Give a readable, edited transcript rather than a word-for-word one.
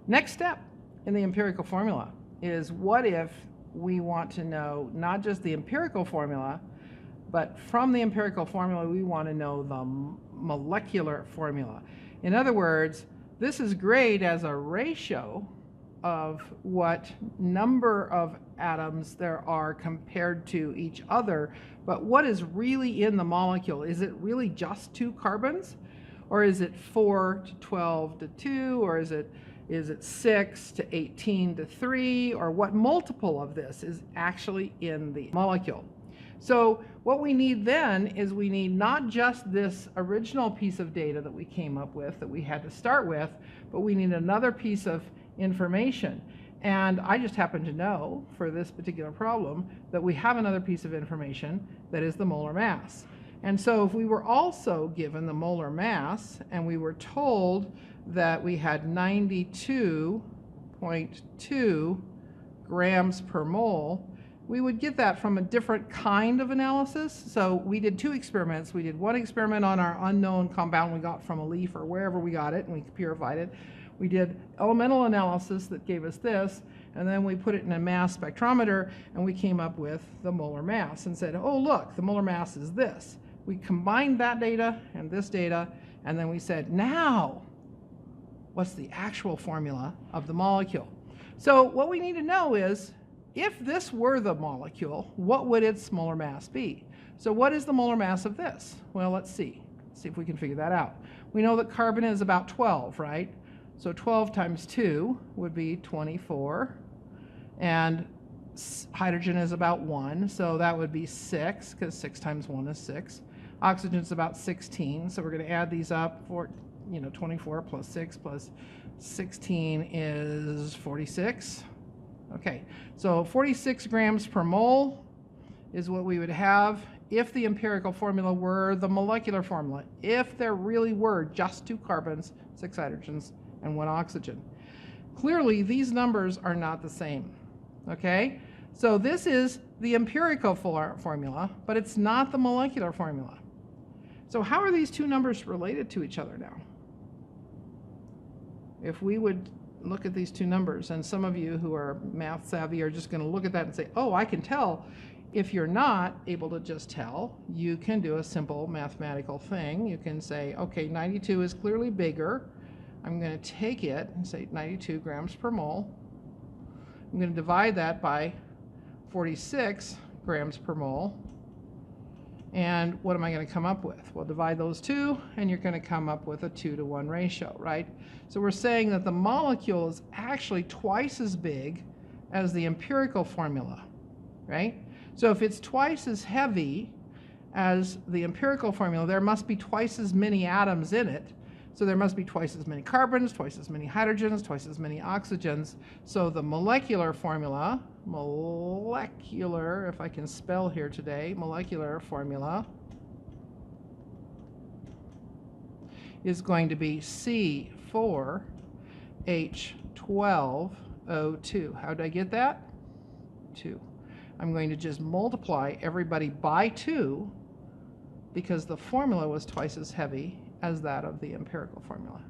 Next step in the empirical formula is, what if we want to know not just the empirical formula, but from the empirical formula we want to know the molecular formula. In other words, this is great as a ratio of what number of atoms there are compared to each other, but what is really in the molecule? Is it really just 2 carbons? Or is it 4 to 12 to 2? Or is it 6 to 18 to 3? Or what multiple of this is actually in the molecule? So what we need then is, we need not just this original piece of data that we came up with, that we had to start with, but we need another piece of information. And I just happen to know, for this particular problem, that we have another piece of information that is the molar mass. And so if we were also given the molar mass, and we were told that we had 92.2 grams per mole, we would get that from a different kind of analysis. So we did 2 experiments. We did one experiment on our unknown compound we got from a leaf or wherever we got it, and we purified it. We did elemental analysis that gave us this, and then we put it in a mass spectrometer, and we came up with the molar mass and said, oh look, the molar mass is this. We combined that data and this data, and then we said, now, what's the actual formula of the molecule? So what we need to know is, if this were the molecule, what would its molar mass be? So what is the molar mass of this? Well, let's see. Let's see if we can figure that out. We know that carbon is about 12, right? So 12 times 2 would be 24. And hydrogen is about 1, so that would be 6, because 6 times 1 is 6. Oxygen is about 16, so we're going to add these up. 24 plus 6 plus 16 is 46. Okay, so 46 grams per mole is what we would have if the empirical formula were the molecular formula, if there really were just 2 carbons, 6 hydrogens, and 1 oxygen. Clearly, these numbers are not the same, okay? So this is the empirical formula, but it's not the molecular formula. So how are these 2 numbers related to each other now? If we would look at these 2 numbers, and some of you who are math savvy are just going to look at that and say, oh, I can tell. If you're not able to just tell, you can do a simple mathematical thing. You can say, okay, 92 is clearly bigger. I'm going to take it and say 92 grams per mole. I'm going to divide that by 46 grams per mole. And what am I going to come up with? Well, divide those 2, and you're going to come up with a 2-to-1 ratio, right? So we're saying that the molecule is actually twice as big as the empirical formula, right? So if it's twice as heavy as the empirical formula, there must be twice as many atoms in it. So there must be twice as many carbons, twice as many hydrogens, twice as many oxygens. So the molecular formula, if I can spell here today, molecular formula is going to be C4H12O2. How did I get that? 2. I'm going to just multiply everybody by 2 because the formula was twice as heavy as that of the empirical formula.